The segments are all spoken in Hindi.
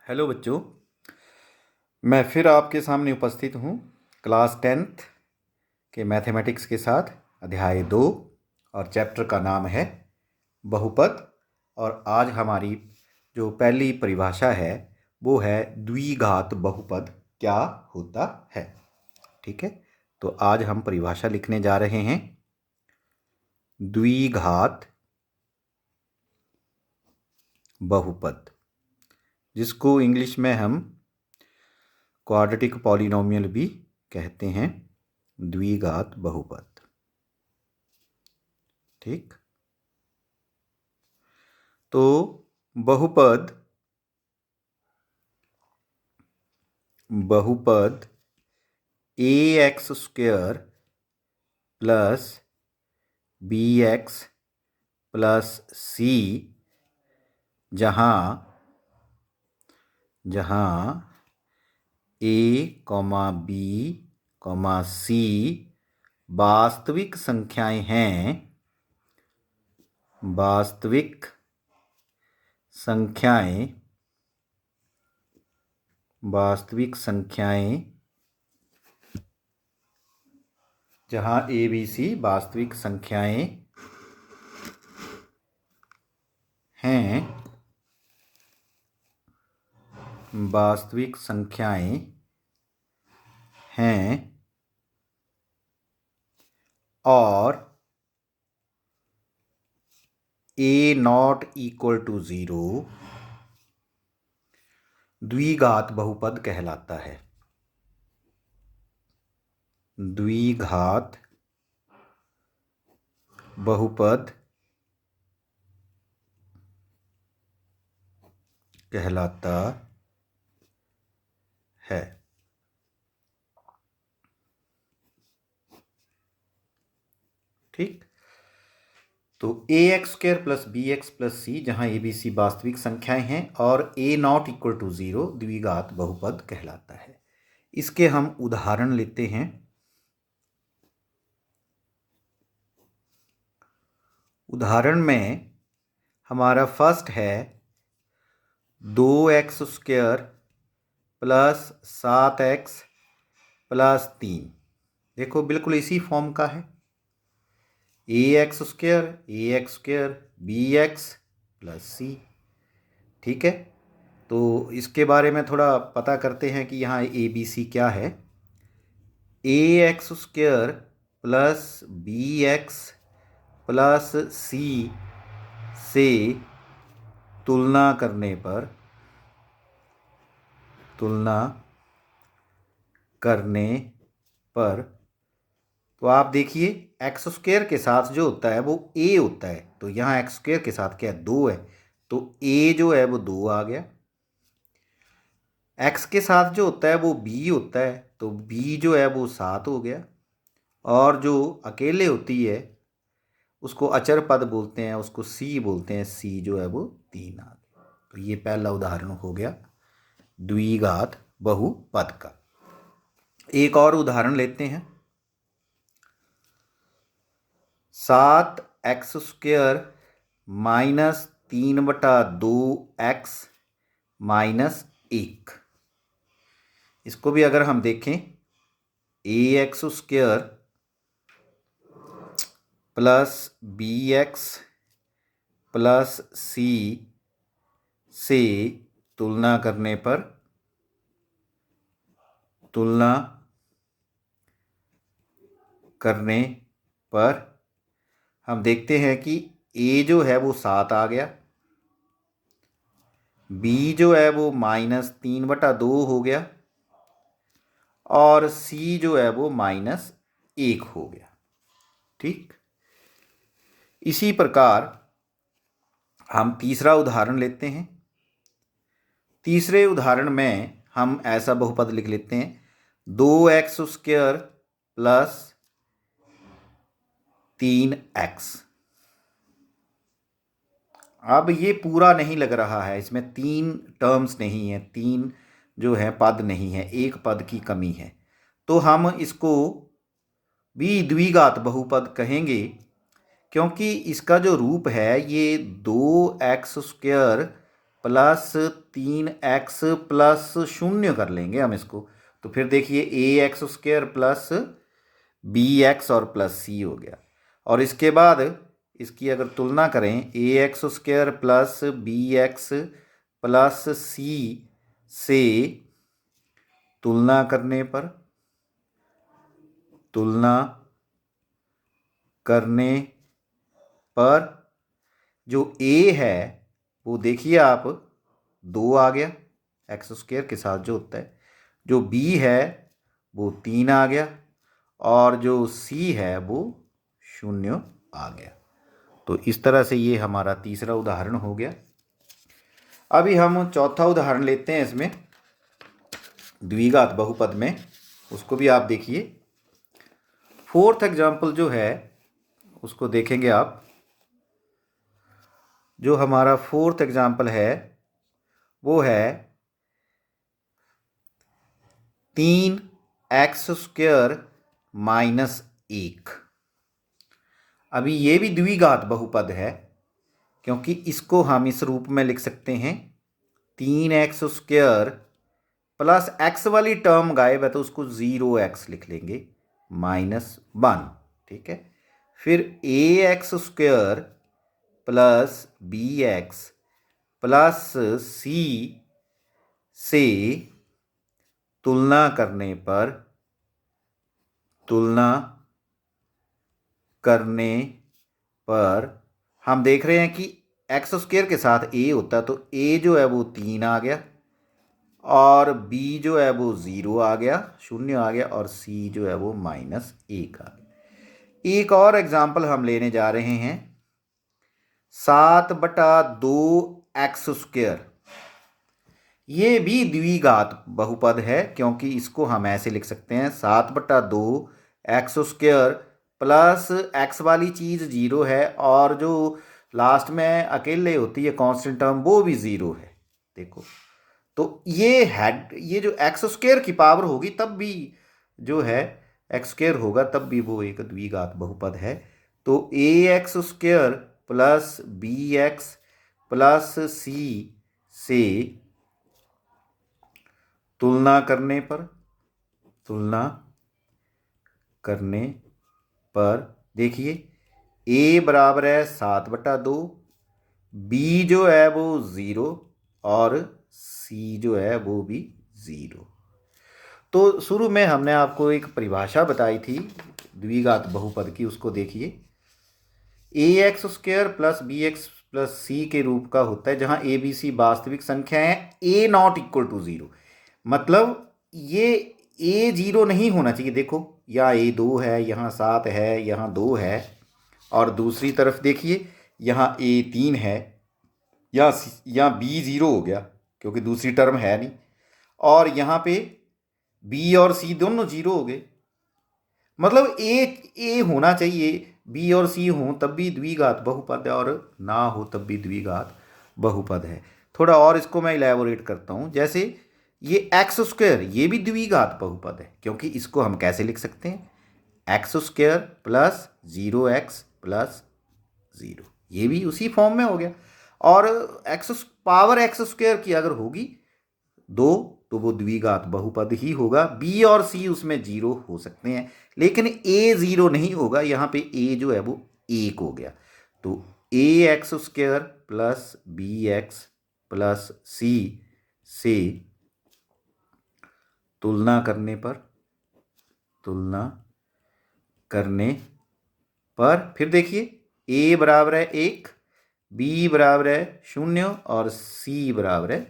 हेलो बच्चों, मैं फिर आपके सामने उपस्थित हूँ क्लास 10th के मैथमेटिक्स के साथ अध्याय 2 और चैप्टर का नाम है बहुपद। और आज हमारी जो पहली परिभाषा है वो है द्विघात बहुपद क्या होता है। ठीक है, तो आज हम परिभाषा लिखने जा रहे हैं। द्विघात बहुपद, जिसको इंग्लिश में हम क्वाड्रेटिक पॉलिनोमियल भी कहते हैं, द्विघात बहुपद। ठीक, तो बहुपद A X square plus B X plus C, जहाँ A comma B comma C वास्तविक संख्याएं हैं, जहाँ ए बी सी वास्तविक संख्याएं हैं और ए नॉट इक्वल टू 0 द्विघात बहुपद कहलाता है। द्विघात बहुपद कहलाता है। ठीक, तो A X square plus B X plus C, जहाँ ए बी सी वास्तविक संख्याएं हैं और ए नॉट इक्वल टू 0 द्विघात बहुपद कहलाता है। इसके हम उदाहरण लेते हैं। उदाहरण में हमारा फर्स्ट है 2x square plus 7x plus 3। देखो बिल्कुल इसी फॉर्म का है, A X square B X plus C. ठीक है, तो इसके बारे में थोड़ा पता करते हैं कि यहाँ ए बी सी क्या है। A X square plus B X plus C से तुलना करने पर तो आप देखिए एक्स स्क्वायर के साथ जो होता है वो ए होता है, तो यहाँ एक्स स्क्वायर के साथ क्या है, 2 है, तो ए जो है वो 2 आ गया। एक्स के साथ जो होता है वो बी होता है, तो बी जो है वो 7 हो गया। और जो अकेले होती है उसको अचर पद बोलते हैं, उसको सी बोलते हैं, सी जो है वो 3 आ गया। तो ये पहला उदाहरण हो गया द्विघात बहुपद का। एक और उदाहरण लेते हैं। 7x square minus 3/2x minus 1। इसको भी अगर हम देखें, A X square plus B X plus C से तुलना करने पर हम देखते हैं कि ए जो है वो 7 आ गया, बी जो है वो -3/2 हो गया और सी जो है वो -1 हो गया। ठीक, इसी प्रकार हम तीसरा उदाहरण लेते हैं। तीसरे उदाहरण में हम ऐसा बहुपद लिख लेते हैं 2x स्क्वायर प्लस 3x। अब ये पूरा नहीं लग रहा है, इसमें 3 टर्म्स नहीं है, 3 जो है पद नहीं है, एक पद की कमी है, तो हम इसको भी द्विघात बहुपद कहेंगे, क्योंकि इसका जो रूप है ये 2x square plus 3x plus 0 कर लेंगे हम इसको। तो फिर देखिए ax² प्लस bx और प्लस c हो गया। और इसके बाद इसकी अगर तुलना करें ax² plus bx plus c से तुलना करने पर जो a है वो देखिए आप 2 आ गया x² के साथ जो होता है, जो b है वो 3 आ गया और जो c है वो 0 आ गया। तो इस तरह से ये हमारा तीसरा उदाहरण हो गया। अभी हम चौथा उदाहरण लेते हैं इसमें द्विघात बहुपद में, उसको भी आप देखिए। फोर्थ एग्जाम्पल जो है उसको देखेंगे आप। जो हमारा फोर्थ एग्जाम्पल है वो है 3x² माइनस 1। अभी ये भी द्विघात बहुपद है क्योंकि इसको हम इस रूप में लिख सकते हैं 3x² प्लस x वाली टर्म गायब है तो उसको 0x लिख लेंगे -1। ठीक है, फिर ax² plus bx plus c से तुलना करने पर हम देख रहे हैं कि x² के साथ a होता है तो a जो है वो 3 आ गया और b जो है वो 0 आ गया, 0 आ गया, और c जो है वो -1 आ गया। एक और एग्जाम्पल हम लेने जा रहे हैं 7/2x²। ये भी द्विघात बहुपद है क्योंकि इसको हम ऐसे लिख सकते हैं 7/2x² प्लस x वाली चीज़ 0 है और जो लास्ट में अकेले होती है कांस्टेंट टर्म वो भी 0 है। देखो तो ये जो x² की पावर होगी तब भी जो है x² होगा तब भी वो एक द्विघात बहुपद है। तो ax² plus bx plus c से तुलना करने पर देखिए a बराबर है 7/2, b जो है वो 0 और c जो है वो भी 0। तो शुरू में हमने आपको एक परिभाषा बताई थी द्विघात बहुपद की, उसको देखिए। ax² plus bx plus c के रूप का होता है जहां a b c वास्तविक संख्याएं हैं a ≠ 0। मतलब ये a 0 नहीं होना चाहिए। देखो यहाँ a 2 है, यहाँ 7 है, यहाँ 2 है, और दूसरी तरफ देखिए यहाँ a 3 है, यहाँ b 0 हो गया क्योंकि दूसरी टर्म है नहीं, और यहाँ पे b और c दोनों 0 हो गए। मतलब a होना चाहिए, b और c हो तब भी द्विघात बहुपद है और ना हो तब भी द्विघात बहुपद है। थोड़ा और इसको मैं इलेबोरेट करता हूँ। जैसे ये x² ये भी द्विघात बहुपद है क्योंकि इसको हम कैसे लिख सकते हैं x² प्लस 0x प्लस 0, ये भी उसी फॉर्म में हो गया। और पावर x² की अगर होगी 2 तो वो द्विघात बहुपद ही होगा। b और c उसमें 0 हो सकते हैं लेकिन a 0 नहीं होगा, यहाँ पे a जो है वो 1 हो गया। तो ax² plus bx plus c से तुलना करने पर फिर देखिए a बराबर है 1, b बराबर है 0 और c बराबर है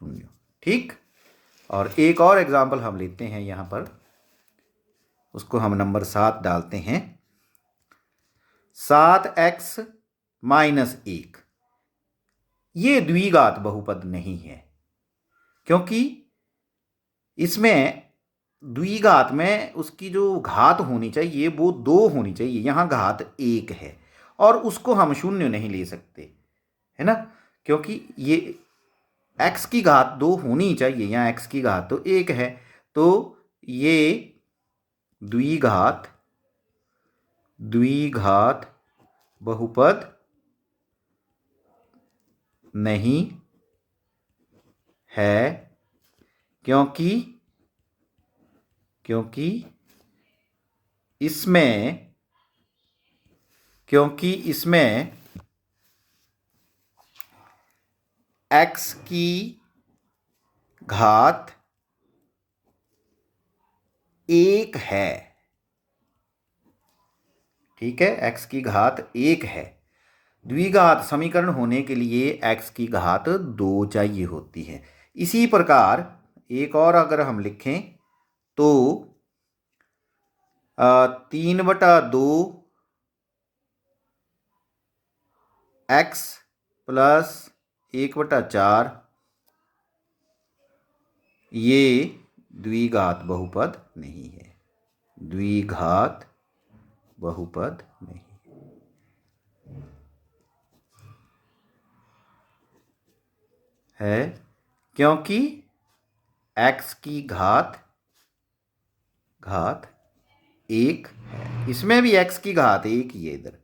0। ठीक, और एक और एग्जाम्पल हम लेते हैं यहाँ पर, उसको हम नंबर 7 डालते हैं। 7x माइनस 1 ये द्विघात बहुपद नहीं है क्योंकि इसमें द्विघात में उसकी जो घात होनी चाहिए वो 2 होनी चाहिए, यहाँ घात 1 है और उसको हम 0 नहीं ले सकते, है ना, क्योंकि ये x की घात 2 होनी चाहिए, यहाँ x की घात तो 1 है। तो ये द्विघात बहुपद नहीं है क्योंकि इसमें x की घात 1 है। ठीक है, x की घात 1 है। द्विघात समीकरण होने के लिए x की घात 2 चाहिए होती है। इसी प्रकार एक और अगर हम लिखें तो 3/2 x प्लस 1/4 ये द्विघात बहुपद नहीं है। द्विघात बहुपद नहीं है क्योंकि x की घात 1 है। इसमें भी x की घात 1 ही है इधर।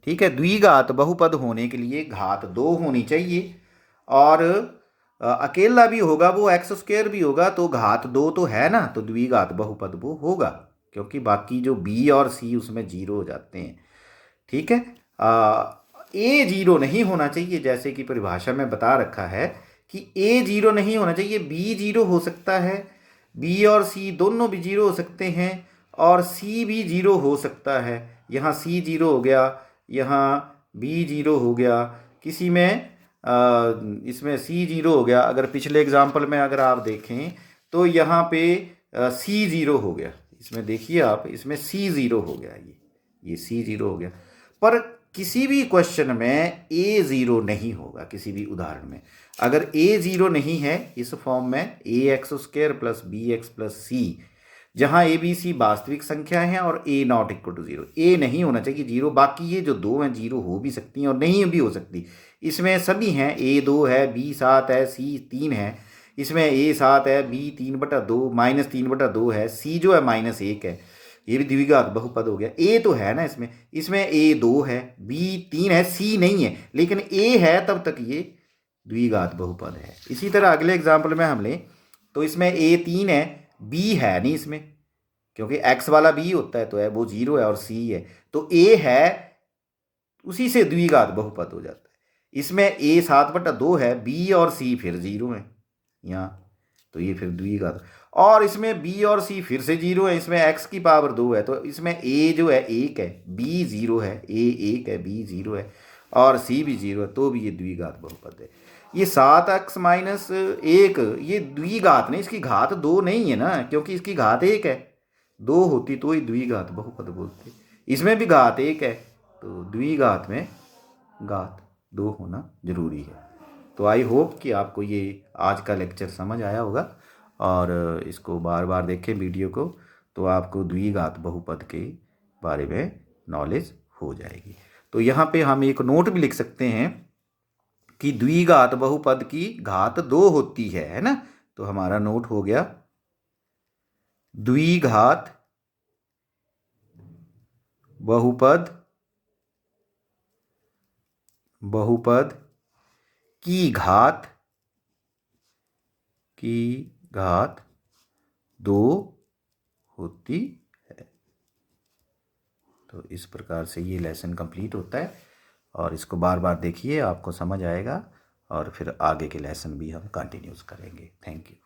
ठीक है, द्विघात बहुपद होने के लिए घात 2 होनी चाहिए और अकेला भी होगा वो x² भी होगा तो घात 2 तो है ना, तो द्विघात बहुपद वो होगा क्योंकि बाकी जो b और c उसमें 0 हो जाते हैं। ठीक है, a 0 नहीं होना चाहिए, जैसे कि परिभाषा में बता रखा है कि a 0 नहीं होना चाहिए, b 0 हो सकता है, b और c दोनों भी 0 हो सकते हैं और c भी 0 हो सकता है। यहाँ c 0 हो गया, यहाँ b 0 हो गया, किसी में इसमें c 0 हो गया। अगर पिछले एग्जाम्पल में अगर आप देखें तो यहाँ पे c 0 हो गया, इसमें देखिए आप, इसमें c 0 हो गया, ये c 0 हो गया। पर किसी भी क्वेश्चन में a 0 नहीं होगा। किसी भी उदाहरण में अगर a 0 नहीं है इस फॉर्म में ax² plus bx plus c, जहाँ a b c वास्तविक संख्या है और a not equal to 0, a नहीं होना चाहिए 0। बाकी ये जो दो हैं 0 हो भी सकती हैं और नहीं भी हो सकती। इसमें सभी हैं, a 2 है, b 7 है, c 3 है। इसमें a 7 है, b 3/2 -3/2 है, c जो है -1 है। ये भी द्विघात बहुपद हो गया। a तो है ना इसमें a 2 है, b 3 है, c नहीं है, लेकिन a है तब तक ये द्विघात बहुपद है। इसी तरह अगले एग्जाम्पल में हम लें तो इसमें a 3 है, b है नहीं इसमें, क्योंकि x वाला b होता है तो है वो 0 है और c है, तो a है, उसी से द्विघात बहुपद हो जाता है। इसमें a 7/2 है, b और c फिर 0 है यहाँ, तो ये फिर द्विघात। और इसमें b और c फिर से 0 है, इसमें x की पावर 2 है, तो इसमें a जो है 1 है, b 0 है, a 1 है, b 0 है और c भी 0 है, तो भी ये द्विघात बहुपद है। ये 7x - 1 ये द्विघात नहीं, इसकी घात 2 नहीं है ना, क्योंकि इसकी घात 1 है। 2 होती तो ही द्विघात बहुपद बोलते। इसमें भी घात 1 है, तो द्विघात में घात 2 होना जरूरी है। तो आई होप कि आपको ये आज का लेक्चर समझ आया होगा और इसको बार बार देखें वीडियो को, तो आपको द्विघात बहुपद के बारे में नॉलेज हो जाएगी। तो यहाँ पे हम एक नोट भी लिख सकते हैं कि द्विघात बहुपद की घात 2 होती है ना। तो हमारा नोट हो गया, द्विघात बहुपद की घात 2 होती है। तो इस प्रकार से ये लेसन कंप्लीट होता है और इसको बार बार देखिए, आपको समझ आएगा और फिर आगे के लेसन भी हम कंटिन्यूस करेंगे। Thank you.